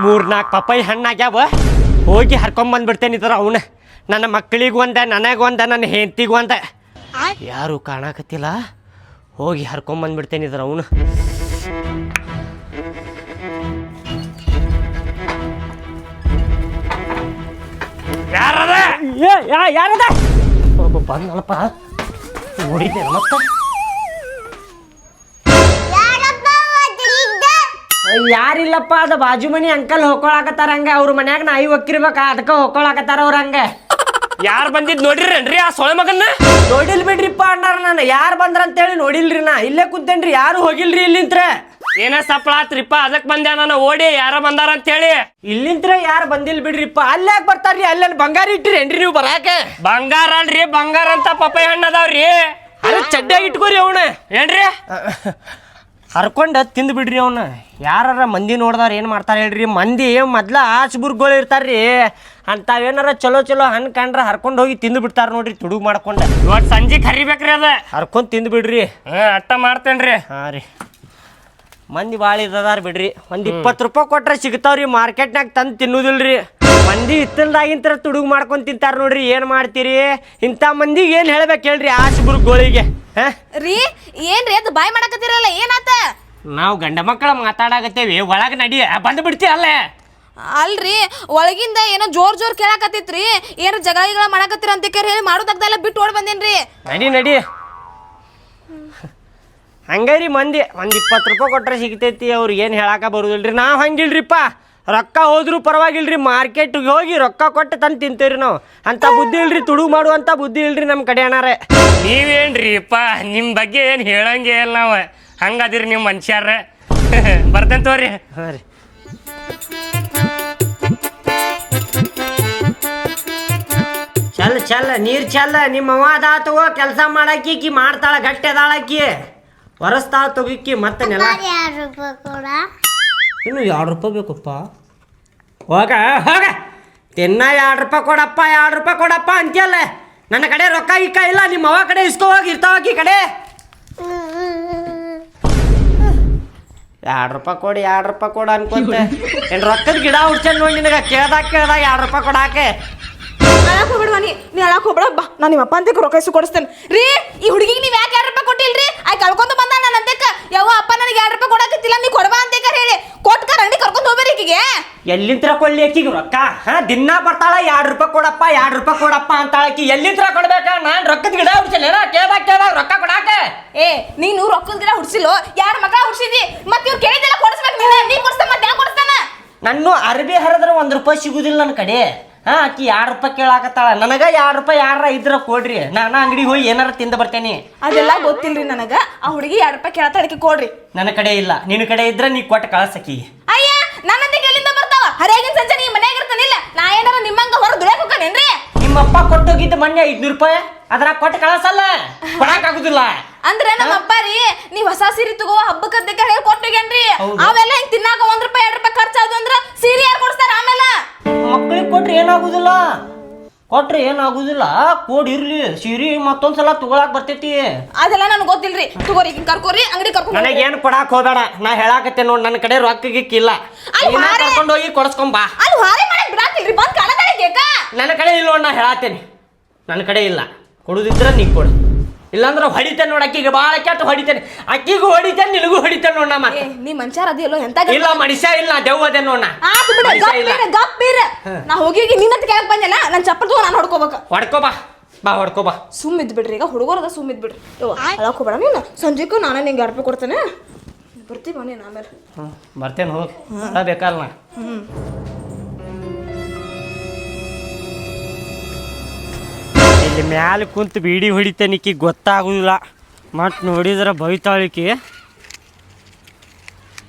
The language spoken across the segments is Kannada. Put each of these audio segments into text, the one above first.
3-4 ಪಪ್ಪಾಯಿ ಹಣ್ಣಾಗ್ಯಾವ ಹೋಗಿ ಹರ್ಕೊಂಬಂದ್ಬಿಡ್ತೇನೆ ಇದ್ರ ಅವನ ನನ್ನ ಮಕ್ಕಳಿಗೆ ಒಂದ ನನಗೊಂದ ನನ್ನ ಹೆಂಡತಿಗೆ ಒಂದ ಯಾರು ಕಾಣಕತ್ತಿಲ್ಲ ಹೋಗಿ ಹರ್ಕೊಂಬಂದ್ಬಿಡ್ತೇನೆ ಇದ್ರ ಅವನು ಯಾರದ ಯಾರದ ಬಂದಲ್ಪ ನೋಡಿದ್ದೆ ಮತ್ತೆ ಯಾರಿಲ್ಲಪ್ಪ ಅದು ಬಾಜು ಮನಿ ಅಂಕಲ್ ಹೋಗ್ಕೊಳಕತ್ತಾರ ಹಂಗ ಅವ್ರ ಮನ್ಯಾಗ ನಾಯಿ ಒಕ್ಕಿರ್ಬೇಕ ಅದಕ್ಕೆ ಹೋಗ್ಕೊಳಕತ್ತಾರ ಅವ್ರ ಹಂಗ ಯಾರು ಬಂದಿದ್ ನೋಡಿರೇನ್ರಿ ಆ ಸೊಳೆ ಮಗನ್ನ ನೋಡಿಲ್ ಬಿಡ್ರಿಪ್ಪ ಅಣ್ಣಾರ ನಾನು ಯಾರು ಬಂದ್ರ ಅಂತೇಳಿ ನೋಡಿಲ್ರಿ ನಾ ಇಲ್ಲೇ ಕುಂತೇನ್ರಿ ಯಾರು ಹೋಗಿಲ್ರಿ ಇಲ್ಲಿಂತ್ರ ಏನ ಸಪ್ಪಳ ಆತ್ರಿಪ್ಪ ಅದಕ್ಕೆ ಬಂದೆ ನಾನು ಓಡಿ ಯಾರ ಬಂದಾರ ಅಂತೇಳಿ ಇಲ್ಲಿಂತ್ರ ಯಾರು ಬಂದಿಲ್ ಬಿಡ್ರಿಪ್ಪ ಅಲ್ಲಾಗ ಬರ್ತಾರ್ರಿ ಅಲ್ಲೇನು ಬಂಗಾರ ಇಟ್ಟಿರೇನ್ರಿ ನೀವು ಬರಾಕ ಬಂಗಾರ ಅಲ್ರಿ ಬಂಗಾರ ಅಂತ ಪಪ್ಪಾಯಿ ಹಣ್ಣು ಅದಾವ್ರಿ ಅಲ್ಲ ಚಡ್ಡಾಗಿ ಇಟ್ಕೋರಿ ಅವನ ಏನ್ರಿ ಹರ್ಕೊಂಡು ತಿಂದು ಬಿಡ್ರಿ ಅವನ್ನ ಯಾರ ಮಂದಿ ನೋಡ್ದವ್ರು ಏನು ಮಾಡ್ತಾರೆ ಹೇಳ್ರಿ ಮಂದಿ ಮೊದ್ಲ ಆಸ್ಬುರ್ಗಳು ಇರ್ತಾರ್ರಿ ಅಂತಾವೇನಾರ ಚಲೋ ಚಲೋ ಹಣ್ಣು ಕಂಡ್ರೆ ಹರ್ಕೊಂಡು ಹೋಗಿ ತಿಂದು ಬಿಡ್ತಾರ ನೋಡ್ರಿ ತುಡುಗು ಮಾಡ್ಕೊಂಡು ಇವತ್ತು ಸಂಜೆ ಕರಿಬೇಕ್ರಿ ಅದ ಹರ್ಕೊಂಡು ತಿಂದು ಬಿಡ್ರಿ ಅಟ್ಟ ಮಾಡ್ತೇನ್ರಿ ಹಾಂ ರೀ ಮಂದಿ ಭಾಳ ಇದಾರ ಬಿಡ್ರಿ ಒಂದು 20 ರೂಪಾಯಿ ಕೊಟ್ರೆ ಸಿಗ್ತಾವ್ರಿ ಮಾರ್ಕೆಟ್ನಾಗ ತಂದು ತಿನ್ನೋದಿಲ್ರಿ ಮಂದಿ ಇತ್ತಲ್ದಾಗಿಂತ ತುಡುಗು ಮಾಡ್ಕೊಂಡು ತಿಂತಾರ ನೋಡ್ರಿ ಏನು ಮಾಡ್ತೀರಿ ಇಂಥ ಮಂದಿಗೆ ಏನು ಹೇಳ್ಬೇಕು ಹೇಳ್ರಿ ಆಸ್ಬುರ್ಗಳಿಗೆ ರೀ ಏನ್ರಿ ಅದು ಬಾಯ್ ಮಾಡಕತ್ತಿರಲ್ಲ ಏನಾತ ನಾವು ಗಂಡ ಮಕ್ಕಳ ಮಾತಾಡಕತ್ತೇವಿ ಒಳಗೆ ನಡಿ ಬಂದು ಬಿಡ್ತಿ ಅಲ್ಲೇ ಅಲ್ರಿ ಒಳಗಿಂದ ಏನೋ ಜೋರ್ ಕೇಳಾಕತ್ತಿತ್ರಿ ಏನೋ ಜಗಳ ಮಾಡಕತ್ತೀರ ಅಂತ ಹೇಳಿ ಮಾಡೋದಾಗ್ದೆಲ್ಲ ಬಿಟ್ಟು ಓಡ್ ಬಂದೇನ್ರಿ ನಡಿ ನಡಿ ಹಂಗರಿ ಮಂದಿ ಒಂದು 20 ರೂಪಾಯಿ ಕೊಟ್ರೆ ಸಿಗ್ತೈತಿ ಅವ್ರಿಗೆ ಏನು ಹೇಳಾಕ ಬರುದಿಲ್ರಿ ನಾವು ಹಂಗಿಲ್ರಿಪ್ಪ ರೊಕ್ಕ ಹೋದ್ರು ಪರವಾಗಿಲ್ರಿ ಮಾರ್ಕೆಟ್ಗೆ ಹೋಗಿ ರೊಕ್ಕ ಕೊಟ್ಟು ತಂದು ತಿಂತೇವ್ರಿ ನಾವು ಅಂತ ಬುದ್ಧಿ ಇಲ್ರಿ ತುಡುಗು ಮಾಡುವಂಥ ಬುದ್ಧಿ ಇಲ್ರಿ ನಮ್ಮ ಕಡೆ ಅಣ್ಣಾರೆ ನೀವೇನ್ರಿಪ್ಪ ನಿಮ್ಮ ಬಗ್ಗೆ ಏನು ಹೇಳಂಗೆ ಇಲ್ಲ ನಾವು ಹಂಗದಿರಿ ನೀವು ಮನುಷ್ಯಾರ ಬರ್ತೇನೆ ತೋರಿ ಹಾಂ ರೀ ಚಲ್ಲ ನೀರು ಚಲ್ಲ ನಿಮ್ಮ ಅವ್ವ ಅದಾತು ಕೆಲಸ ಮಾಡಾಕಿ ಮಾಡ್ತಾಳ ಗಟ್ಟಿ ಅದಾಳಕಿ ಒರೆಸ್ತಾಳ ತೊಗಿಕ್ಕಿ ಮತ್ತೆ ನೆಲ ಇನ್ನು 2 ರೂಪಾಯಿ ಬೇಕಪ್ಪ ಹೋಗ ಹೋಗ ತಿನ್ನ 2 ರೂಪಾಯಿ ಕೊಡಪ್ಪ 2 ರೂಪಾಯಿ ಕೊಡಪ್ಪ ಅಂತೀಯಲ್ಲ ನನ್ನ ಕಡೆ ರೊಕ್ಕ ಗಿಕ್ಕ ಇಲ್ಲ ನಿಮ್ಮ ಅವ್ವ ಕಡೆ ಇಸ್ಕೋ ಹೋಗಿ ಇರ್ತಾವಕಿ ಕಡೆ 2 ರೂಪಾಯಿ ಕೊಡಿ 2 ರೂಪಾಯಿ ಕೊಡು ಅನ್ಕೊಂತ ಏನು ರೊಕ್ಕದ ಗಿಡ ಹುಡ್ಸನ್ ನೋಡಿ ನಿನಗೆ ಕೇಳ್ದಾಗ 2 ರೂಪಾಯಿ ಕೊಡಾಕೆ ಅಳಕ್ ಹೋಗ್ಬಿಡ್ವಾ ನೀ ಅಳಕ್ ಹೋಗ್ಬಿಡ ಬಾ ನಾನು ನಿಮ್ಮ ಅಪ್ಪ ಅಂತ ರೊಕ್ಕ ಇಸ್ಕೊ ಕೊಡಿಸ್ತೇನೆ ರೀ ಈ ಹುಡುಗಿಗೆ ನೀವು ಯಾಕೆ 2 ರೂಪಾಯಿ ಕೊಟ್ಟಿಲ್ರಿ ಆಯ್ ಕಳ್ಕೊಂತ ಬಂದ ನಾನು ಅಂತಕ್ಕ ಯಾವ ಅಪ್ಪ ನನಗೆ 2 ರೂಪಾಯಿ ಕೊಡಕತ್ತಿಲ್ಲ ನೀ ಕೊಡ್ಬಾ ಅಂತ ಹೇಳಿ ಕೊಟ್ಟಾರ ಅಂಗಡಿ ಕರ್ಕೊಂಡು ಹೋಗ್ಬೇರಿ ಈಕಿಗೆ ಎಲ್ಲಿಂತ್ರ ಕೊಳ್ಳಿ ಆಕಿಗೆ ರೊಕ್ಕ ದಿನ ಬರ್ತಾಳ 2 ರೂಪಾಯಿ ಕೊಡಪ್ಪ 2 ರೂಪಾಯಿ ಕೊಡಪ್ಪ ಅಂತಾಳಕಿ ಎಲ್ಲಿಂತ್ರ ಕೊಡ್ಬೇಕ ನಾನು ರೊಕ್ಕದ ಗಿಡ ಹುಡ್ಸಿಲ್ಲ ಕೇಳ್ದಾಗ ರೊಕ್ಕ ಕೊಡಾಕ ನೀನು ರೊಕ್ಕದ ಗಿಡ ಹುಡ್ಸಿಲ್ಲೋ ಯಾರ ಮಗ ಹುಡ್ಸಿದಿ ಮತ್ತೆ ಇವ್ರು ಕೇಳಿದೆಲ್ಲ ಕೊಡಿಸ್ಬೇಕು ನೀ ಕೊಡಿಸ್ತಾನ ಮತ್ತೆ ಯಾಕೆ ಕೊಡಿಸ್ತಾನ ನನ್ನ ಅರ್ಬಿ ಹರಿದ್ರೆ 1 ರೂಪಾಯಿ ಸಿಗುದಿಲ್ಲ ನನ್ನ ಕಡೆ ಆಕಿ 2 ರೂಪಾಯಿ ಕೇಳಾಕತ್ತಾಳ ನನಗೆ 2 ರೂಪಾಯಿ ಯಾರ ಇದ್ರ ಕೊಡ್ರಿ ನಾನು ಅಂಗಡಿಗೆ ಹೋಗಿ ಏನಾರ ತಿಂದು ಬರ್ತೇನೆ ಅದೆಲ್ಲ ಗೊತ್ತಿಲ್ರಿ ನನಗ ಆ ಹುಡುಗಿ 2 ರೂಪಾಯಿ ಕೇಳತ್ತ ಅದಕ್ಕೆ ಕೊಡ್ರಿ ನನ್ನ ಕಡೆ ಇಲ್ಲ ನಿನ್ನ ಕಡೆ ಇದ್ರೆ ನೀ ಕೊಟ್ಟು ಕಳ್ಸಕಿ ಅಯ್ಯ ನನ್ನಂತೆ ಎಲ್ಲಿಂದ ಬರ್ತಾವ ಹರಿಯಾಗಿನ ಸಂಜೆ ನೀ ಮನ್ಯಾಗ ಇರ್ತಾನಿಲ್ಲ ನಾ ಏನಾರ ನಿಮ್ಮಂಗ ಹೊರ ದುಡಿಯಕ್ ಹೋಗ್ಕೇನ್ರಿ ನಿಮ್ಮಪ್ಪ ಕೊಟ್ಟೋಗಿದ್ದ ಮೊನ್ನೆ 500 ರೂಪಾಯಿ ಅದ್ರಾಗ ಕೊಟ್ಟು ಕಳ್ಸಲ್ಲ ಕೊಡಾಕಾಗುದಿಲ್ಲ ಅಂದ್ರೆ ನಮ್ಮ ಅಪ್ಪ ರೀ ನೀವ್ ಹೊಸ ಸೀರೆ ತಗೋ ಹಬ್ಬಕ್ಕಂತ ಹೇಳಿ ಕೊಟ್ಟೋಗ್ಯಾನ್ರಿ ಅವೆಲ್ಲ ಹಿಂಗ್ ತಿನ್ನಾಕ 1 ರೂಪಾಯಿ 2 ರೂಪಾಯಿ ಖರ್ಚಾದು ಅಂದ್ರ ಸೀರೆ ಯಾರು ಕೊಡ್ತಾರ ಆಮೇಲೆ ಮಕ್ಕಳಿಗೆ ಕೊಟ್ರಿ ಏನಾಗುದಿಲ್ಲ ಕೊಟ್ರಿ ಏನಾಗುದಿಲ್ಲ ಕೊಡಿರ್ಲಿ ಸೀರೆ ಮತ್ತೊಂದ್ಸಲ ತಗೊಳಕ್ ಬರ್ತೈತಿ ಅದೆಲ್ಲ ನನಗೆ ಗೊತ್ತಿಲ್ರಿ ತಗೋರಿ ಕರ್ಕೋರಿ ಅಂಗಡಿ ಕರ್ಕೊಂಡು ನನಗೇನು ಕೊಡಾಕ್ ಹೋಗ್ಬೇಡ ನಾ ಹೇಳಾಕತ್ತೆ ನೋಡ್ ನನ್ನ ಕಡೆ ರೊಕ್ಕ ಗಿಕ್ಕಿಲ್ಲ ಕರ್ಕೊಂಡು ಹೋಗಿ ಕೊಡಿಸ್ಕೊಂಬಾ ಅಲ್ಲಿ ಹಾರೆ ಮಾಡಕ್ ಬಿಡಾತಿಲ್ರಿ ಬಂದ್ ಕಾಲದಳಿಗೆ ನನ್ನ ಕಡೆ ಇಲ್ಲ ನೋಡ್ ನಾ ಹೇಳಾತೇನೆ ನನ್ನ ಕಡೆ ಇಲ್ಲ ಕೊಡುದಿದ್ರ ನೀ ಕೊಡು ಇಲ್ಲಾಂದ್ರೆ ಹೊಡಿತೇನೆ ನೋಡ್ ಅಕ್ಕಿಗೆ ಭಾಳ ಕೆಟ್ಟ ಹೊಡಿತೇನೆ ಅಕ್ಕಿಗೂ ಹೊಡಿತೇನೆ ನಿನಗೂ ಹೊಡಿತೇನೆ ನೋಡ್ ನಾ ಮತ್ತೆ ನೀ ಮನುಷ್ಯರ ಅದಿಯಲ್ಲೋ ಎಂತ ಇಲ್ಲ ಮನುಷ್ಯ ಇಲ್ಲ ದೆವ್ವ ಅದೇ ನೋಡ್ ಗಪ್ಪೀರ ನಾ ಹೋಗಿ ನಿನ್ನಂತ ಕೇಳಕ್ ಬಂದಲ್ಲ ನನ್ ಚಪ್ಪಲ್ ತಗೋ ನಾನು ಹೊಡ್ಕೋಬೇಕು ಹೊಡ್ಕೋಬಾ ಸುಮ್ ಇದ್ ಬಿಡ್ರಿ ಈಗ ಹುಡುಗರದ ಸುಮ್ ಇದ್ ಬಿಡ್ರಿ ಅಳಕ್ ಹೋಗ್ಬೇಡ ನೀನು ಸಂಜೆಗೂ ನಾನೇ ನಿಂಗೆ 2 ರೂಪಾಯಿ ಕೊಡ್ತೇನೆ ಬರ್ತೀವಿ ನೀನು ಆಮೇಲೆ ಬರ್ತೇನೆ ಹೋಗಿ ಬೇಕಲ್ಲ ನಾ ಇಲ್ಲಿ ಮ್ಯಾಲ ಕುಂತು ಬೀಡಿ ಹೊಡಿತೇನಿಕ್ಕಿ ಗೊತ್ತಾಗುದಿಲ್ಲ ಮತ್ ನೋಡಿದ್ರ ಬೈತಾಳಿಕಿ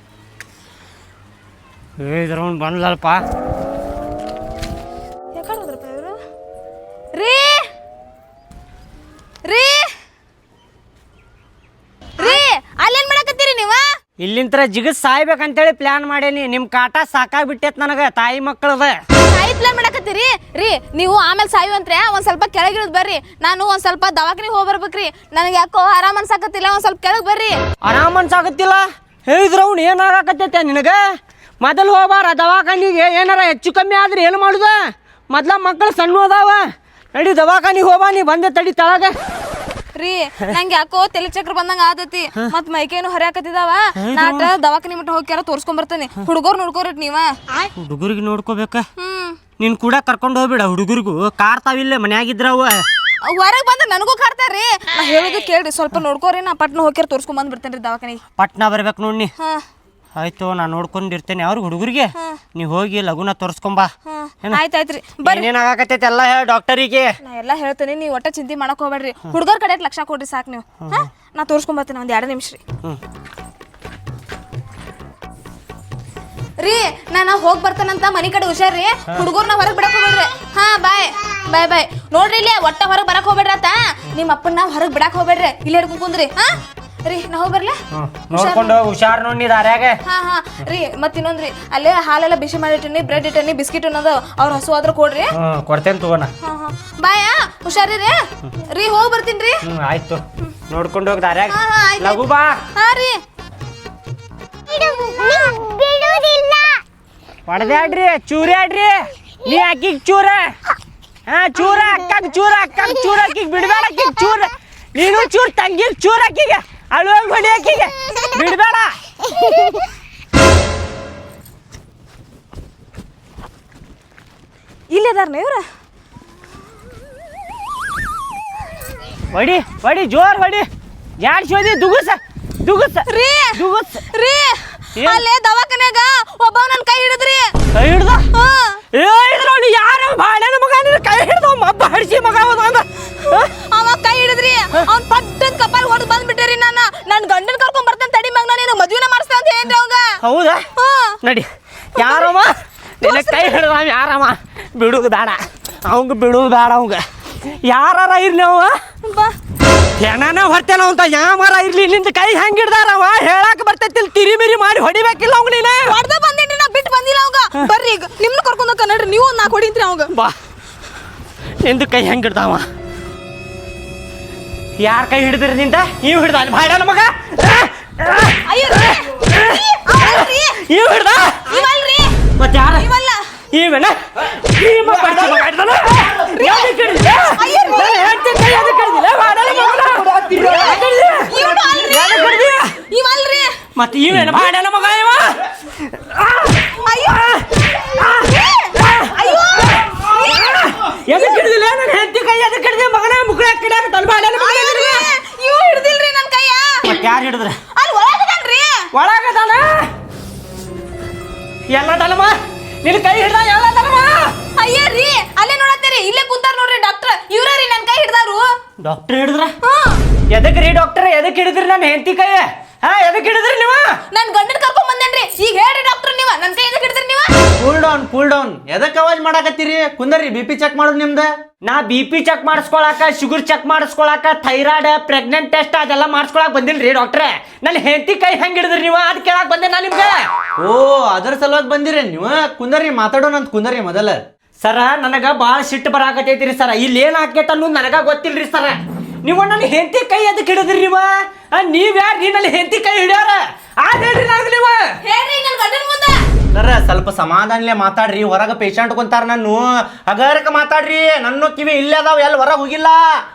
ಇದ್ರ ಬಂದ್ಲಲ್ಪ ರೀ ರೀ ರೀ ಅಲ್ಲೇನ್ ಮಾಡಕತ್ತೀರಿ ನೀವ ಇಲ್ಲಿಂತ್ರ ಜಿಗದ್ ಸಾಯ್ಬೇಕಂತೇಳಿ ಪ್ಲಾನ್ ಮಾಡೇನಿ ನಿಮ್ ಕಾಟ ಸಾಕಾಗ್ಬಿಟ್ಟೈತ್ ನನಗ ತಾಯಿ ಮಕ್ಕಳದ ಸಾಯಿ ಪ್ಲಾನ್ ಮಾಡಕತ್ತೀರಿ ರೀ ನೀವು ಆಮೇಲೆ ಸಾಯುವಂತ್ರೆ ಒಂದ್ ಸ್ವಲ್ಪ ಕೆಳಗಿಳಿದ್ ಬರ್ರಿ ನಾನು ಒಂದ್ ಸ್ವಲ್ಪ ದವಾಖಾನಿಗೆ ಹೋಗಿ ಬರ್ಬೇಕ್ರಿ ನನಗೆ ಯಾಕೋ ಆರಾಮ್ ಅನ್ಸಾಕತ್ತಿಲ್ಲ ಒಂದ್ ಸ್ವಲ್ಪ ಕೆಳಗ್ ಬರ್ರಿ ಆರಾಮ್ ಅನ್ಸಾಕತ್ತಿಲ್ಲ ಹೇಳಿದ್ರ ಅವ್ನು ಏನಾಗಕತ್ತೈತೆ ನಿನಗ ಮೊದಲು ಹೋಗ್ಬಾರ ದವಾಖಾನಿಗೆ. ಏನಾರ ಹೆಚ್ಚು ಕಮ್ಮಿ ಆದ್ರೆ ಏನು ಮಾಡುದ? ಮೊದ್ಲ ಮಕ್ಕಳು ಸಣ್ಣ ಅದಾವ. ನಡಿ ದವಾಖಾನಿಗೆ ಹೋಗ್ಬಾ. ನೀ ಬಂದೆ ತಡಿ ತಳಗ. ರೀ ನಂಗೆ ಯಾಕೋ ತಲೆ ಚಕ್ರ ಬಂದಂಗ ಆದತಿ, ಮತ್ ಮೈಕೇನು ಹರಿಯಾಕತ್ತಿದಾವ. ನಾಟ ದವಾಖಾನಿ ಮಟ್ಟ ಹೋಗ್ಯಾರ ತೋರ್ಸ್ಕೊಂಡ್ ಬರ್ತೇನೆ. ಹುಡುಗರು ನೋಡ್ಕೋರಿಟ್ ನೀವ. ಹುಡುಗರಿಗೆ ನೋಡ್ಕೋಬೇಕ. ನೀನ್ ಕೂಡ ಕರ್ಕೊಂಡು ಹೋಗ್ಬಿಡ. ಹುಡುಗರಿಗೂ ಕಾರ್ತಾವಿಲ್ಲ ಮನ್ಯಾಗಿದ್ರವ. ಹೊರಗ್ ಬಂದ ನನಗೂ ಕಾಡ್ತಾರ್ರಿ. ನಾ ಹೇಳೋದು ಕೇಳ್ರಿ, ಸ್ವಲ್ಪ ನೋಡ್ಕೋರಿ. ನಾ ಪಟ್ನ ಹೋಗ್ಯಾರ ತೋರ್ಸ್ಕೊಂಡ್ ಬಂದ್ ಬಿಡ್ತೇನ್ರಿ ದವಾಖಾನಿಗೆ. ಪಟ್ನಾ ಬರ್ಬೇಕು ನೋಡಿ. ಆಯ್ತು, ನಾ ನೋಡ್ಕೊಂಡಿರ್ತೇನೆ ಅವ್ರಿಗೆ ಹುಡುಗರಿಗೆ. ನೀವು ಹೋಗಿ ಲಗುನ ತೋರ್ಸ್ಕೊಂಬಾ. ಆಯ್ತಾಯ್ತ್ರಿ, ಬರ್ರಿ. ಏನೇನಾಗತೈತಿ ಎಲ್ಲ ಹೇಳ ಡಾಕ್ಟರಿಗೆ. ನಾ ಎಲ್ಲಾ ಹೇಳ್ತೇನೆ, ನೀವು ಒಟ್ಟ ಚಿಂತೆ ಮಾಡಕ್ ಹೋಗ್ಬೇಡ್ರಿ. ಹುಡುಗರ ಕಡೆ ಲಕ್ಷ ಕೊಡ್ರಿ ಸಾಕು ನೀವು. ನಾ ತೋರ್ಸ್ಕೊಂಡ್ ಬರ್ತೇನೆ ಒಂದ್ 2 ನಿಮಿಷ ರೀ. ನಾನು ಹೋಗಿ ಬರ್ತಾನಂತ ಮನಿ ಕಡೆ ಹುಷಾರ್ರಿ. ಹುಡುಗರ್ನ ಹೊರಗೆ ಬಿಡಕ್ ಹೋಗ್ಬೇಡ್ರಿ. ಬಾಯ್ ಬಾಯ್ ಬಾಯ್. ನೋಡ್ರಿ ಇಲ್ಲಿ ಒಟ್ಟ ಹೊರಗೆ ಬರಕ್ ಹೋಗ್ಬೇಡ್ರಿ ಆತ. ನಿಮ್ಮ ಅಪ್ಪನ ಹೊರಗೆ ಬಿಡಕ್ ಹೋಗ್ಬೇಡ್ರಿ. ಇಲ್ಲಿ ಹಿಡ್ಕೊಂಡ್ ಕುಂದ್ರಿ. ರೀ ನಾ ಹೋಗಿ ಬರ್ಲೆ. ನೋಡ್ಕೊಂಡು ಹುಷಾರ್ ನೋಡಿ ದಾರ್ಯಾಗ. ರೀ ಮತ್ ಇನ್ನೊಂದ್ರಿ, ಅಲ್ಲೇ ಹಾಲೆಲ್ಲ ಬಿಸಿ ಮಾಡಿಟ್ಟಿನಿ, ಬ್ರೆಡ್ ಇಟ್ಟಿನಿ, ಬಿಸ್ಕಿಟ್ ಅನ್ನೋದು. ಅವ್ರ ಹಸು ಆದ್ರೂ ಕೊಡ್ರಿ. ಕೊಡ್ತೇನೆ ತಗೋಣ. ಬಾಯ ಹುಷಾರಿ ರೀ. ಹೋಗಿ ಬರ್ತೀನಿ. ಆಯ್ತು, ನೋಡ್ಕೊಂಡು ಹೋಗಿ ದಾರ್ಯಾಗ. ಲಘು ಬಾ. ರೀ ಹೊಡೆದಾಡ್ರಿ, ಚೂರಿ ಆಡ್ರಿ. ನೀ ಅಕ್ಕಿಗೆ ಚೂರ. ಚೂರ ಅಕ್ಕಗ್ ಚೂರ, ಅಕ್ಕಗ್ ಚೂರ. ಅಕ್ಕಿಗೆ ಬಿಡ್ಬೇಡ. ಅಕ್ಕಿಗೆ ಚೂರ. ನೀನು ಚೂರ್ ತಂಗಿಗೆ ಚೂರ. ಅಕ್ಕಿಗೆ ಅಳುವಾಗಿ ಹೊಡಿ. ಅಕ್ಕಿಗೆ ಬಿಡ್ಬೇಡ. ಇಲ್ಲಿದಾರ ಇವ್ರ. ಹೊಡಿ ಹೊಡಿ, ಜೋರ್ ಹೊಡಿ. ಜಾಡ್ಸೋದಿ ದುಗುಸ ದುಗುಸ ರೀ ದುಗುಸ್ ರೀ. ಅಲ್ಲೇ ದವಾಖಾನ್ಯಾಗ ಒಬ್ಬ ನನ್ ಕೈ ಹಿಡಿದ್ರಿ. ಕೈ ಹಿಡ್ದ? ನೋಡಿ ಯಾರ ಬಾಳೆನ ಮಗ ನಿನ್ನ ಕೈ ಹಿಡ್ದ. ಮಬ್ಬ ಹಡಿಸಿ ಮಗ ಅವ ಕೈ ಹಿಡಿದ್ರಿ. ಅವ್ನ್ ಪಟ್ಟದ ಕಪಾಲ್ ಹೊಡೆದ್ ಬಂದ್ಬಿಟ್ಟೇರಿ. ನನ್ ಗಂಡನ್ ಕರ್ಕೊಂಡ್ ಬರ್ತೇನೆ ತಡಿ ಮಗ. ನಾನು ಮದ್ವಿನ ಮಾಡಿಸ್ತಾ ಅಂತ ಏನ್ರಿ ಅವಾಗ. ಹೌದಾ? ನಡಿ. ಯಾರಮ್ಮ ನಿನ್ನ ಕೈ ಹಿಡ್ದ? ಯಾರಮ್ಮ? ಬಿಡುದು ಬೇಡ ಅವಂಗ, ಬಿಡುದು ಬೇಡ ಅವಂಗ. ಯಾರ ಇರ್ಲಿ ಅವ ಹೆಣನ ಹೊರ್ತೇನ ಅಂತ ಯಾಮಾರ ಇರ್ಲಿ. ನಿಂದ ಕೈ ಹೆಂಗ್ ಹಿಡ್ದಾರವ ಹೇಳಾಕ ಬರ್ತೈತಿಲ್. ತಿರಿಮಿರಿ ಮಾಡಿ ಹೊಡಿಬೇಕಿಲ್ಲ ಅವಂಗ. ನೀನ ಹೊಡೆದ ಬಂದೇನ್ರಿ, ನಾ ಬಿಟ್ಟು ಬಂದಿಲ್ಲ ಅವಂಗ. ಬರ್ರಿ ಈಗ ನಿಮ್ನ ಕರ್ಕೊಂಡ್ ಹೋಗ್ಕ ನಡ್ರಿ. ನೀವು ನಾ ಹೊಡಿಂತ್ರಿ ಅವಂಗ. ಬಾ. ನಿಂದು ಕೈ ಹೆಂಗ್ ಹಿಡ್ದಾವ? ಯಾರ ಕೈ ಹಿಡಿದ್ರಿ ನಿಂದ? ನೀವು ಹಿಡ್ದ ಬಾಡ ಮಗ. ಇವ್ ಹಿಡ್ದ? ಮತ್ತ ಯಾರ? ಇವೇನ? ಮತ್ತೆ ಇವೇನ ಬಾಡನ ಮಗ ಇವ? ಎದಕ್ಕೆ ಹಿಡಿದಿಲ್ಲ? ನನ್ನ ಹೆಂಡತಿ ಕೈ ಎದಕ್ಕೆ ಹಿಡಿದ? ಮಗನ ಮುಕ್ಕಳ ಕಿಡಾಕ ತಲಬಾಡನ ಮಗ. ಇವ್ ಹಿಡ್ದಿಲ್ರಿ ನನ್ ಕೈಯ. ಮತ್ತೆ ಯಾರು ಹಿಡಿದ್ರ? ಅಲ್ಲಿ ಒಳಗದನ್ರಿ. ಒಳಗದಾನ? ಎಲ್ಲದಲ್ಲಮ್ಮ ನಿನ್ನ ಕೈ ಹಿಡ್ದ? ಎಲ್ಲದಲ್ಲಮ್ಮ? ಅಯ್ಯರಿ ಅಲ್ಲೇ ನೋಡತ್ತೀರಿ. ಇಲ್ಲೇ ಕುಂತಾರ ನೋಡ್ರಿ ಡಾಕ್ಟರ್. ಇವ್ರ ರೀ ನನ್ ಕೈ ಹಿಡ್ದಾರು. ಡಾಕ್ಟರ್ ಹಿಡಿದ್ರ? ಎದಕ್ ರೀ ಡಾಕ್ಟರ್? ಎದಕ್ ಹಿಡಿದ್ರಿ ನನ್ನ ಹೆಂಡತಿ ಕೈ? ಎದಕ್ ಹಿಡಿದ್ರಿ ನೀವ? ನನ್ ಗಂಡನ್ ಕರ್ಕೊಂಡ್ ಬಂದೇನ್ರಿ. ಈಗ ಹೇಳ್ರಿ ಡಾಕ್ಟರ್, ನೀವ ನನ್ ಕೈ ಎದಕ್ ಹಿಡಿದ್ರಿ ನೀವ? Cool down. ಎದಕ್ ಅವಾಜ್ ಮಾಡಾಕತ್ತೀರಿ? ಕುಂದರ್ರಿ, BP ಚೆಕ್ ಮಾಡೋದು ನಿಮ್ದ. ನಾ BP ಚೆಕ್ ಮಾಡಿಸ್ಕೊಳಕ, ಶುಗರ್ ಚೆಕ್ ಮಾಡಿಸ್ಕೊಳಕ, ಥೈರಾಯ್ಡ್, ಪ್ರೆಗ್ನೆಂಟ್ ಟೆಸ್ಟ್ ಅದೆಲ್ಲ ಮಾಡಿಸ್ಕೊಳಕ್ ಬಂದಿಲ್ರಿ ಡಾಕ್ಟ್ರೆ. ನನ್ನ ಹೆಂಡತಿ ಕೈ ಹೆಂಗ್ ಹಿಡಿದ್ರಿ ನೀವು? ಅದ್ ಕೇಳಕ್ ಬಂದೆ ನಾ ನಿಮ್ಗೆ. ಓ, ಅದ್ರ ಸಲುವಾಗಿ ಬಂದಿರಿ ನೀವು? ಕುಂದರ್ರಿ, ಮಾತಾಡೋಣ ಅಂತ ಕುಂದರ್ರಿ ಮೊದಲ. ಸರ ನನಗ ಭಾಳ ಸಿಟ್ಟು ಬರಾಕತೈತಿರಿ ಸರ. ಇಲ್ಲಿ ಏನ್ ಹಾಕೈತ ಅನ್ನೋದು ನನಗ ಗೊತ್ತಿಲ್ರಿ ಸರ. ನೀವು ನನ್ನ ಹೆಂಡತಿ ಕೈ ಎದಕ್ಕೆ ಹಿಡಿದ್ರಿ ನೀವು? ನೀವ್ ಯಾರು? ನೀ ನನ್ನ ಹೆಂಡತಿ ಕೈ ಹಿಡಿಯಾರ ಅದ್ ಹೇಳ್ರಿ ನನಗೆ. ನೀವು ಹೇಳ್ರಿ ನನ್ ಗಂಡನ್ ಮುಂದೆ. ಸರ ಸ್ವಲ್ಪ ಸಮಾಧಾನಲೆ ಮಾತಾಡ್ರಿ. ಹೊರಗ ಪೇಷಂಟ್ ಕುಂತಾರ. ನಾನು ಹಗರಕ ಮಾತಾಡ್ರಿ. ನನ್ನ ಕಿವಿ ಇಲ್ಲೇ ಅದಾವ, ಎಲ್ಲಿ ಹೊರಗೆ ಹೋಗಿಲ್ಲ.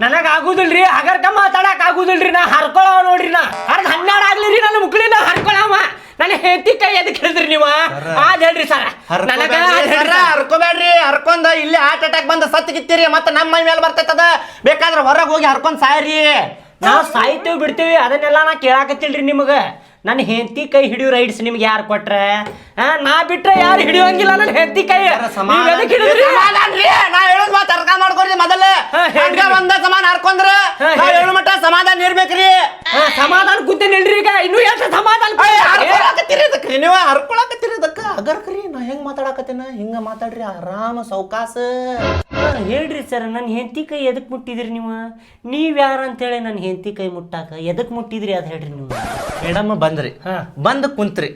ನನಗ ಆಗುದಿಲ್ರಿ ಹಗರ್ಕ ಮಾತಾಡಕ್ ಆಗುದಿಲ್ರಿ. ನಾ ಹರ್ಕೊಳವ ನೋಡ್ರಿ. ನಾ ಹರ್ದ 12 ಆಗ್ಲಿರಿ ನನ್ನ ಮುಕ್ಳಿನ ಹರ್ಕೊಳವ. ನನ್ನ ಹೆಂಡತಿ ಕೈ ಎದಕ್ಕೆ ಹಿಡಿದ್ರಿ ನೀವು? ಅದ್ ಹೇಳ್ರಿ ಸರ. ಹರ್ಕೋಬೇಡ್ರಿ. ಹರ್ಕೊಂಡ ಇಲ್ಲಿ ಹಾರ್ಟ್ ಅಟ್ಯಾಕ್ ಬಂದ ಸತ್ತಿಗಿತ್ತೀರಿ. ಮತ್ತೆ ನಮ್ಮ ಮೈ ಮೇಲೆ ಬರ್ತೈತದ. ಬೇಕಾದ್ರೆ ಹೊರಗೆ ಹೋಗಿ ಹರ್ಕೊಂಡ್ ಸಾಯ್ರಿ. ನಾವು ಸಾಯ್ತೀವಿ ಬಿಡ್ತೀವಿ ಅದನ್ನೆಲ್ಲ ನಾ ಕೇಳಾಕತ್ತಿಲ್ರಿ ನಿಮಗ. ನನ್ನ ಹೆಂಡತಿ ಕೈ ಹಿಡಿಯೋ ರೈಟ್ಸ್ ನಿಮ್ಗೆ ಯಾರು ಕೊಟ್ರೆ? ನಾ ಬಿಟ್ರೆ ಯಾರು ಹಿಡಿಯೋಂಗಿಲ್ಲ ನನ್ನ ಹೆಂಡತಿ ಕೈ. ನಾ ಹೇಳೋದ್ ಮಾತು ಅರ್ಥ ಮಾಡ್ಕೊರಿ ಮೊದಲ. ಒಂದ ಸಮಾನ ಹರ್ಕೊಂಡ್ರ ಹೇಳು ಮಟ್ಟ ಸಮಾಧಾನ ಇರ್ಬೇಕ್ರಿ. ಸಮಾಧಾನ ಕೂತೇನೆ ಹೇಳ್ರಿ. ಈಗ ಇನ್ನು ಎಷ್ಟು ಸಮಾಧಾನ ನೀವು ಹರ್ಕೊಳಕತ್ತೀರಿ. ಅದಕ್ಕ ಅಗರ್ಕ್ರಿ. ನಾ ಹೆಂಗ್ ಮಾತಾಡಕತ್ತೇನ ಹಿಂಗ ಮಾತಾಡ್ರಿ. ಆರಾಮ ಸೌಕಾಸ ಹೇಳ್ರಿ ಸರ್. ನನ್ನ ಹೆಂಡತಿ ಕೈ ಎದಕ್ ಮುಟ್ಟಿದ್ರಿ ನೀವು? ನೀವ್ ಯಾರ ಅಂತೇಳಿ ನನ್ನ ಹೆಂಡತಿ ಕೈ ಮುಟ್ಟಾಕ ಎದಕ್ ಮುಟ್ಟಿದ್ರಿ ಅದ್ ಹೇಳ್ರಿ ನೀವು. ಮೇಡಮ್ ಬಂದ್ರಿ, ಬಂದ್ ಕುಂತ್ರಿ.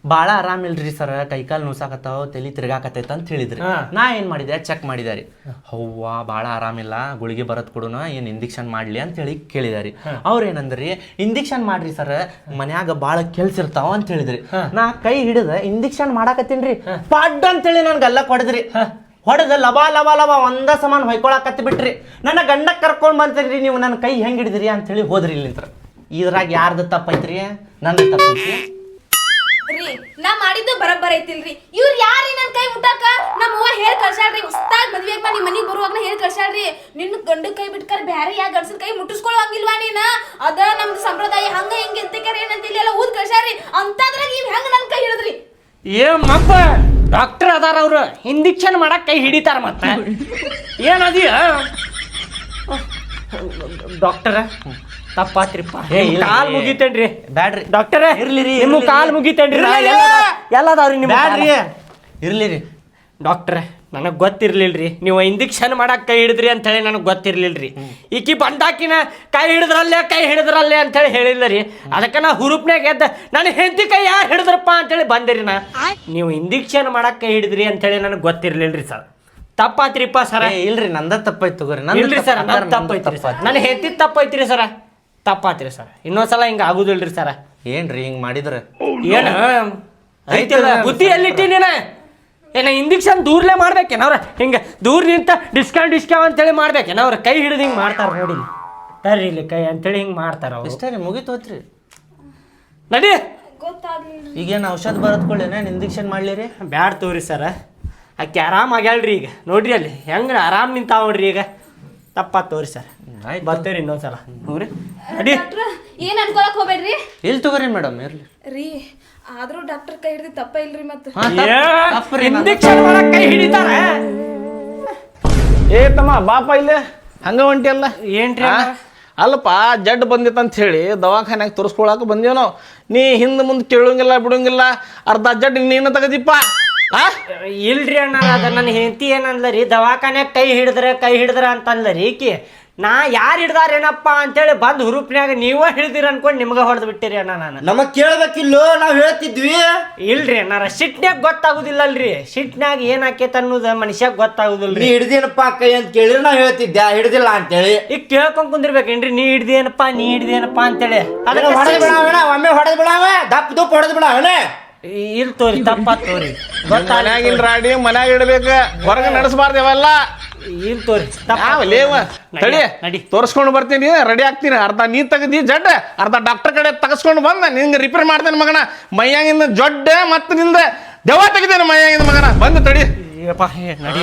ಭಾಳ ಆರಾಮಿಲ್ರಿ ಸರ್ ಕೈಕಾಲು ನುಸಾಕತ್ತಾವ ತಲೆ ತಿರ್ಗಾಕತ್ತೈತೆ ಅಂತ ಹೇಳಿದ್ರಿ ನಾ ಏನು ಮಾಡಿದೆ ಚೆಕ್ ಮಾಡಿದೆ ರೀ ಅವ್ವ ಭಾಳ ಆರಾಮಿಲ್ಲ ಗುಳಿಗೆ ಬರತ್ ಕೊಡುನ ಏನು ಇಂಜೆಕ್ಷನ್ ಮಾಡಲಿ ಅಂತ ಹೇಳಿ ಕೇಳಿದಾರಿ ಅವ್ರು ಏನಂದ್ರಿ ಇಂಜೆಕ್ಷನ್ ಮಾಡ್ರಿ ಸರ್ ಮನ್ಯಾಗ ಭಾಳ ಕೆಲ್ಸ ಇರ್ತಾವ ಅಂತ ಹೇಳಿದ್ರಿ ನಾ ಕೈ ಹಿಡಿದ ಇಂಜೆಕ್ಷನ್ ಮಾಡಾಕತ್ತೀನ್ರಿ ಪಡ್ ಅಂತೇಳಿ ನನ್ಗೆಲ್ಲ ಕೊಡದ್ರಿ ಹೊಡೆದ ಲಬಾ ಲಬಾ ಲಬಾ ಒಂದ ಸಮಾನ ಹೊಯ್ಕೊಳಕತ್ತಿ ಬಿಟ್ರಿ ನನ್ನ ಗಂಡಕ್ಕೆ ಕರ್ಕೊಂಡ್ ಬಂತೀರಿ ನೀವು ನನ್ನ ಕೈ ಹೆಂಗ್ ಹಿಡಿದ್ರಿ ಅಂತ ಹೇಳಿ ಹೋದ್ರಿ ಇಲ್ಲಿಂತ್ರ ಇದ್ರಾಗ ಯಾರ್ದು ತಪ್ಪೈತ್ರಿ ನನ್ನ ತಪ್ಪೈತಿ ರೀ ನಾ ಮಾಡಿದ್ದು ಬರಬ್ಬರ ಐತಿಲ್ರಿ ಇವ್ರು ಯಾರೀ ನನ್ ಕೈ ಮುಟ್ಟಾಕ ನಮ್ಮ ಅವ್ವ ಹೇಳಿ ಕಳ್ಸಾಳ್ರಿ ಹೊಸ್ತಾಗ ಮದ್ವೆ ಆಗಿ ನಿಮ್ ಮನಿಗ್ ಬರುವಾಗ್ನ ಹೇಳಿ ಕಳ್ಸಾಳ್ರಿ ನಿನ್ನ ಗಂಡ ಕೈ ಬಿಟ್ಕರ್ ಬ್ಯಾರೆ ಯಾ ಗಂಡಸನ ಕೈ ಮುಟ್ಟಿಸ್ಕೊಳ್ಳಂಗಿಲ್ವಾ ನೀನ ಅದ ನಮ್ದು ಸಂಪ್ರದಾಯ ಹಂಗ ಹಿಂಗ ಎಂತಕ್ಕಾರ ಏನಂತ ಇಲ್ಲ ಊದ್ ಕಳ್ಸಾಳ್ರಿ ಅಂತದ್ರಾಗ ಇವ್ ಹೆಂಗ ನನ್ ಕೈ ಹಿಡಿದ್ರಿ ಏ ಮಪ್ಪ ಡಾಕ್ಟರ್ ಅದಾರ ಅವ್ರು ಇಂಜೆಕ್ಷನ್ ಮಾಡಕ್ ಕೈ ಹಿಡಿತಾರ ಮತ್ತ ಏನದಿಯ ಡಾಕ್ಟರ ತಪ್ಪಾತ್ರಿಪ್ಪ ಕಾಲ್ ಮುಗಿತೇನ್ರಿ ಬ್ಯಾಡ್ರಿ ಡಾಕ್ಟರ್ ಇರ್ಲಿ ನಿಮ್ಮ ಕಾಲ್ ಮುಗಿತೇನ್ರಿ ಎಲ್ಲದಾವ್ರಿ ನಿಮ್ಮ ಬ್ಯಾಡ್ರಿ ಇರ್ಲಿ ರೀ ಡಾಕ್ಟ್ರೆ ನನಗೆ ಗೊತ್ತಿರ್ಲಿಲ್ರಿ ನೀವು ಇಂಜೆಕ್ಷನ್ ಮಾಡಕ್ ಕೈ ಹಿಡಿದ್ರಿ ಅಂತ ಹೇಳಿ ನನಗೆ ಗೊತ್ತಿರ್ಲಿಲ್ರಿ ಈಕಿ ಬಂದಾಕಿನ ಕೈ ಹಿಡಿದ್ರಲ್ಲೇ ಅಂತ ಹೇಳಿ ಹೇಳಿಲ್ಲ ರೀ ಅದಕ್ಕೆ ನಾ ಹುರುಪ್ನಾಗ ಎದ್ದ ನನ್ನ ಹೆಂಡತಿ ಕೈ ಯಾರು ಹಿಡಿದ್ರಪ್ಪ ಅಂತೇಳಿ ಬಂದಿರಿ ನಾ ನೀವು ಇಂಜೆಕ್ಷನ್ ಮಾಡಕ್ ಕೈ ಹಿಡಿದ್ರಿ ಅಂತ ಹೇಳಿ ನನಗೆ ಗೊತ್ತಿರ್ಲಿಲ್ರಿ ಸರ್ ತಪ್ಪಾತ್ರಿಪ್ಪ ಸರ ಇಲ್ರಿ ನಂದ ತಪ್ಪಾಯ್ತು ತಗೋರಿ ಇಲ್ರಿ ಸರ್ ನನ್ನ ತಪ್ಪೈತ್ರಿ ಸರ್ ನನ್ನ ಹೆಂಡತಿ ತಪ್ಪೈತ್ರಿ ಸರ ತಪ್ಪಾತ್ರಿ ಸರ್ ಇನ್ನೊಂದ್ಸಲ ಹಿಂಗ ಆಗುದಿಲ್ರಿ ಸರ ಏನ್ರಿ ಹಿಂಗ್ ಮಾಡಿದ್ರ ಏನ ಐತಿಲ್ಲ ಬುದ್ಧಿ ಎಲ್ಲಿಟ್ಟಿ ನೀನ ಏನ ಇಂಜೆಕ್ಷನ್ ದೂರ್ಲೆ ಮಾಡ್ಬೇಕೇನವ್ರ ಹಿಂಗ ದೂರ ನಿಂತ ಡಿಸ್ಕೌಂಟ್ ಅಂತೇಳಿ ಮಾಡ್ಬೇಕೇನವ್ರ ಕೈ ಹಿಡಿದು ಹಿಂಗ್ ಮಾಡ್ತಾರ ನೋಡಿ ತರ್ರಿ ಇಲ್ಲಿ ಕೈ ಅಂತೇಳಿ ಹಿಂಗ್ ಮಾಡ್ತಾರ ಅವ್ರು ಇಷ್ಟೇ ರೀ ಮುಗಿತೋತ್ರಿ ನಡಿ ಗೊತ್ತಾಗ್ಲಿಲ್ಲ ಈಗೇನು ಔಷಧ ಬರತ್ಕೊಳ್ಳೇನ ಇಂಜೆಕ್ಷನ್ ಮಾಡ್ಲಿ ರೀ ಬ್ಯಾಡ್ ತೋರಿ ಸರ ಆಕೆ ಆರಾಮ್ ಆಗ್ಯಾಳ್ರಿ ಈಗ ನೋಡ್ರಿ ಅಲ್ಲಿ ಹೆಂಗ ಆರಾಮ್ ನಿಂತಾವ ನೋಡ್ರಿ ಈಗ ತಪ್ಪ ತೋರಿ ಸರ್ ಆಯ್ತು ಬರ್ತೇವ್ರಿ ಇನ್ನೊಂದ್ಸಲ ನೋಡ್ರಿ ನಡಿ ಡಾಕ್ಟ್ರ ಏನ್ ಅನ್ಕೊಳಕ್ ಹೋಗ್ಬೇಡ್ರಿ ಇಲ್ಲಿ ತಗೋರಿ ಮೇಡಮ್ ಇರ್ಲಿ ರೀ ಆದ್ರೂ ಡಾಕ್ಟರ್ ಕೈ ಹಿಡಿದು ತಪ್ಪ ಇಲ್ರಿ ಮತ್ತ ಇಂಜೆಕ್ಷನ್ ಮಾಡಕ್ ಕೈ ಹಿಡಿತಾರ ಏ ತಮ್ಮ ಬಾಪ ಇಲ್ಲೇ ಹಂಗ ಹೊಂಟಿಯಲ್ಲ ಏನ್ರಿ ಅಲ್ಲಪ್ಪ ಜಡ್ ಬಂದಿತ್ತಂತ ಹೇಳಿ ದವಾಖಾನ್ಯಾಗ ತೋರಿಸ್ಕೊಳಕ ಬಂದೇವ್ ನಾವು ನೀ ಹಿಂದೆ ಮುಂದೆ ಕೇಳಂಗಿಲ್ಲ ಬಿಡಂಗಿಲ್ಲ ಅರ್ಧ ಜಡ್ ನೀನು ತೆಗದಿಪ್ಪ ಇಲ್ರಿ ಅಣ್ಣ ಅದ ನನ್ನ ಹೆಂಡತಿ ಏನಂದ್ಲರಿ ದವಾಖಾನ್ಯಾಗ ಕೈ ಹಿಡಿದ್ರ ಅಂತ ಅಂದ್ಲರಿ ಈಕಿ ನಾ ಯಾರು ಹಿಡ್ದಾರೇನಪ್ಪ ಅಂತೇಳಿ ಬಂದ್ ಹುರುಪ್ನ್ಯಾಗ ನೀವ ಹಿಡ್ದಿರ ಅನ್ಕೊಂಡ್ ನಿಮ್ಗ ಹೊಡೆದ್ ಬಿಟ್ಟಿರಿ ಅಣ್ಣ ನಾನು ನಮಗ್ ಕೇಳ್ಬೇಕಿಲ್ಲೋ ನಾವ್ ಹೇಳ್ತಿದ್ವಿ ಇಲ್ರಿ ಅಣ್ಣಾರ ಸಿಟ್ನ್ಯಾಗ ಗೊತ್ತಾಗುದಿಲ್ಲಲ್ರಿ ಸಿಟ್ನ್ಯಾಗ ಏನ್ ಆಕೇತ ಅನ್ನೋದ ಮನುಷ್ಯಾಗ ಗೊತ್ತಾಗುದಿಲ್ರಿ ನೀ ಹಿಡ್ದೇನಪ್ಪ ಕೈ ಅಂತ ಕೇಳಿದ್ರೆ ನಾವ್ ಹೇಳ್ತಿದ್ದೆ ಹಿಡ್ದಿಲ್ಲ ಅಂತೇಳಿ ಈಗ ಕೇಳ್ಕೊಂಡ್ ಕುಂದಿರ್ಬೇಕೇನ್ರಿ ನೀ ಹಿಡ್ದೇನಪ್ಪ ಅಂತೇಳಿ ಅದಕ್ಕೆ ಹೊಡೆದ್ ಬಿಡಾವಣ ಒಮ್ಮೆ ಹೊಡೆದ್ ಬಿಡಾವ ದಪ್ಪ ದುಪ್ಪ ಹೊಡೆದ್ ಬಿಡಾವಣ ಇಲ್ ತೋರಿ ತಪ್ಪ ತೋರಿ ಮನ್ಯಾಗಿನ ರಾಡಿ ಮನ್ಯಾಗ ಇಡ್ಬೇಕ ಹೊರಗೆ ನಡೆಸಬಾರ್ದು ಅವೆಲ್ಲ ಇಲ್ ತೋರಿ ಲೇವ ತಡಿ ನಡಿ ತೋರಿಸ್ಕೊಂಡು ಬರ್ತೀನಿ ರೆಡಿ ಆಗ್ತೀನಿ ಅರ್ಧ ನೀ ತೆಗದಿ ಜಡ್ ಅರ್ಧ ಡಾಕ್ಟರ್ ಕಡೆ ತಗಸ್ಕೊಂಡು ಬಂದ ನಿಂಗೆ ರಿಪೇರ್ ಮಾಡ್ತೇನೆ ಮಗನ ಮೈಯಾಗಿಂದ ಜೊಡ್ಡ ಮತ್ತೆ ನಿಂದ ದೆವ್ವ ತೆಗಿತೇನೆ ಮೈಯಾಗಿಂದ ಮಗನ ಬಂದು ತಡಿ ನಡಿ